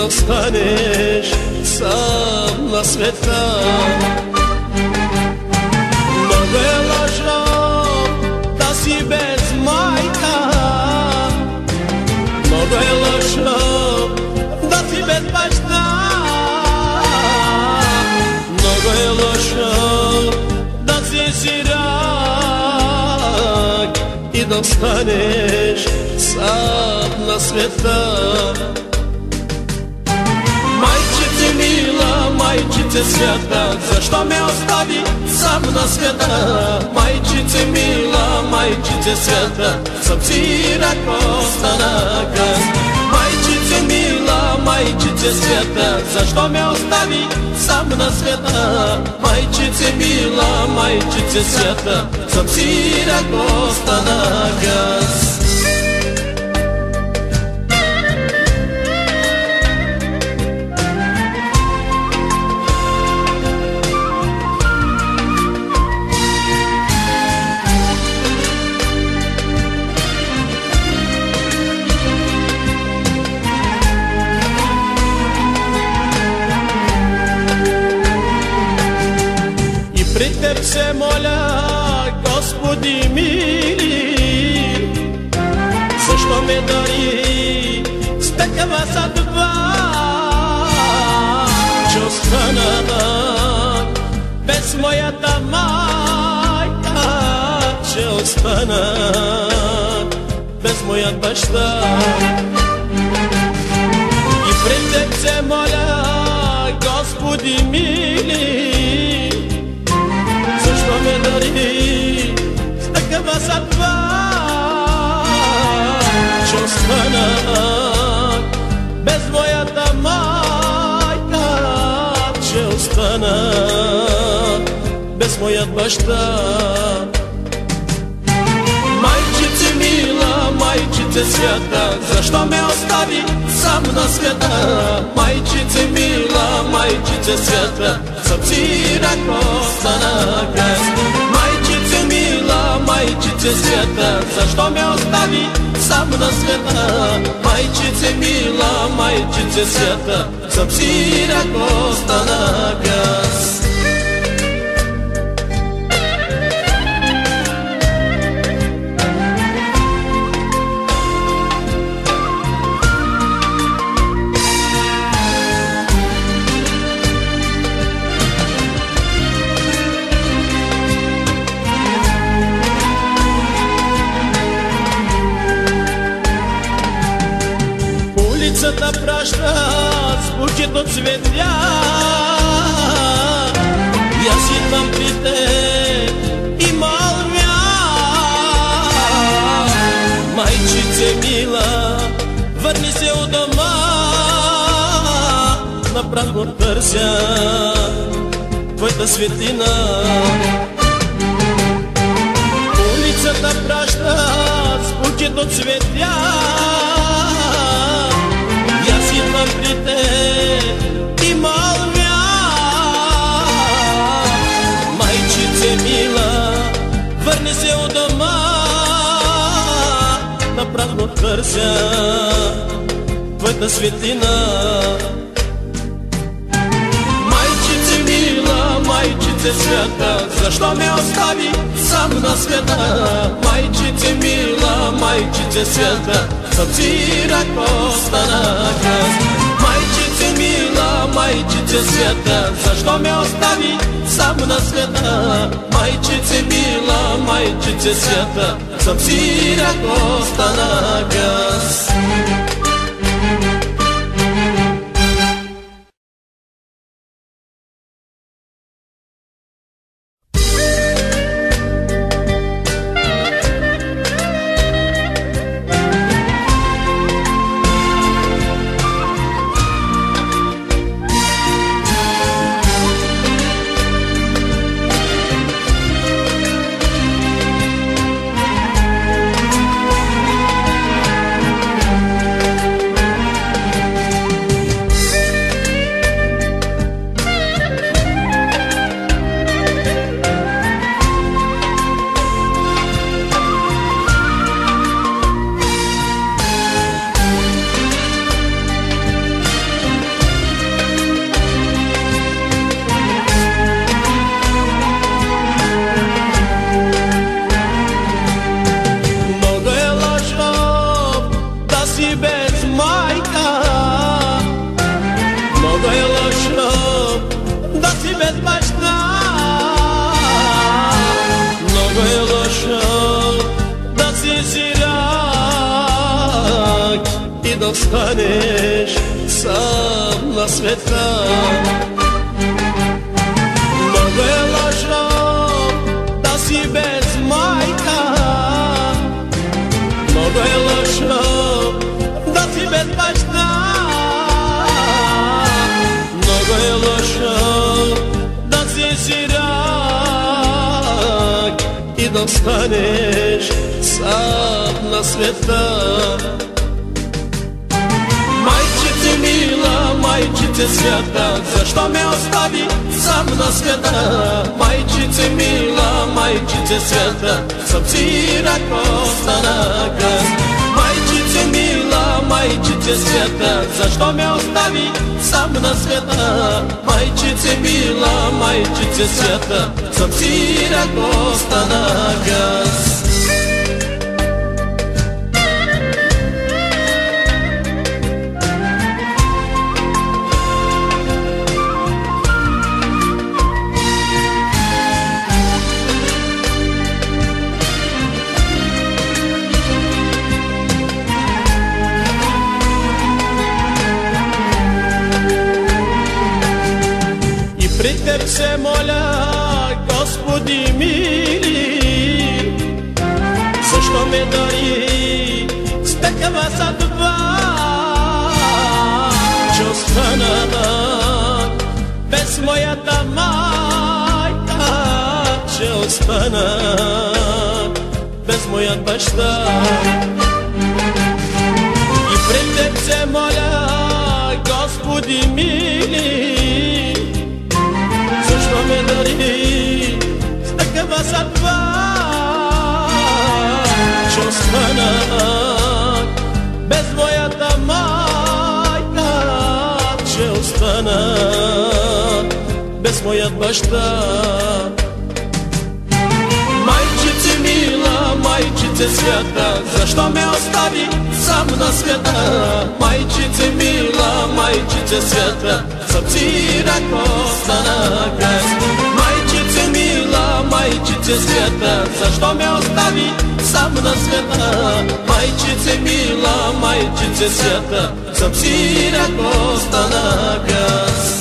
da ostaneš sam na sveta. Mnogo je lažno da si bez majka, mnogo je lažno da si bez bašta, mnogo je lažno da si sirak i da ostaneš sam na sveta. Majčice mila, majčice sveta, zašto me ostavi sam na sveta? Majčice mila, majčice sveta, sam sirak ostanaka. Majčice mila, majčice sveta, zašto me ostavi sam na sveta? Majčice mila, majčice sveta, sam sirak ostanaka. Pri Tebi se moля, Gospodi mili, zašto me dari s takava sadba? Će ostanak bez moja ta majka, će ostanak bez moja bašta. I pri Tebi se moля, Gospodi mili, zašto me dari s takava sadba? Će ostanak bez moja ta majka, će ostanak bez moja bašta. Majčice mila, majčice sveta, zašto me ostavi sam na sveta? Majčice mila, majčice sveta, sam sirak ostanaka. Majčice mila, majčice sveta, zašto me ostavi sam na sveta? Majčice mila, majčice sveta, sam sirak ostanaka. Ulicата prašta s bukето цветя, и аз идвам при теб и мълвя. Майчице мила, върни се у дома, напразно търся твоята светлина. Улицата праща с букето цветя, идвам при теб и мълвя. Майчице мила, върни се у дома, напразно търся твоята светлина. Майчице мила, майчице света, защо ме остави сам на света? Майчице мила, майчице света, съм сирак останака. Майчице мила, майчице света, защо ме остави сам на света? Майчице мила, майчице света, съм сирак останака. bez bаща. Много е лошо да си сирак и да останеш сам на света. Много е лошо да си без майка. Много е лошо да си без баща. Много е лошо да си сирак и да останеш сам на света. Майчице мила, майчице свята, защо ме остави сам на света? Майчице мила, майчице свята, съм сирак останах аз. Майчице мила, майчице свята, защо ме остави сам на света? Майчице мила, майчице свята, съм сирак останах аз. При Теб се моля, Господи мили, защо ме дари с такава съдба, че остана без моята майка, че остана без моят баща. И при Теб се моля, Господи мили, защо ме дари с такава съдба, че останах без моята майка, че останах без моят баща. Майчице мила, майчице свята, защо ме остави сам на света? Майчице мила, майчице свята, съм сирак останах аз. Майчице мила, майчице свята, защо ме остави сам на света? Майчице мила, майчице свята, съм сирак останах аз.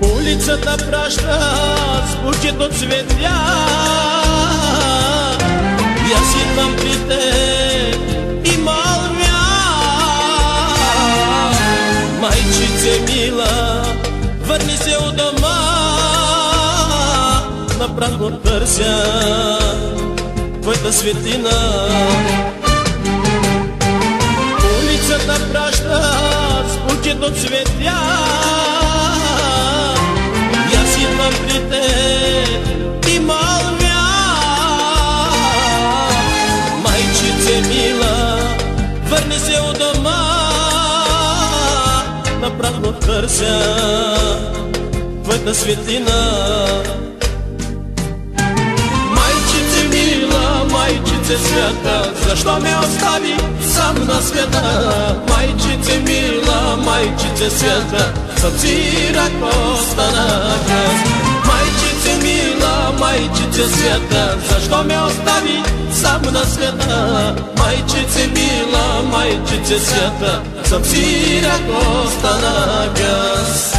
Улицата праща с букет от цветя и аз идвам при теб и мълвя. Майчице мила, върни се у дома, напразно търся твоята светлина. Улицата праща с букет от цветя, идвам при Теб и мълвя. Майчице мила, върни се у дома, напразно търся твоята светлина. Майчице мила, майчице свята, защо ме остави сам на света? Майчице мила, майчице свята, съм сирак останах аз. Майчице мила, майчице свята, защо ме остави сам на света? Майчице мила, майчице свята, съм сирак останах аз.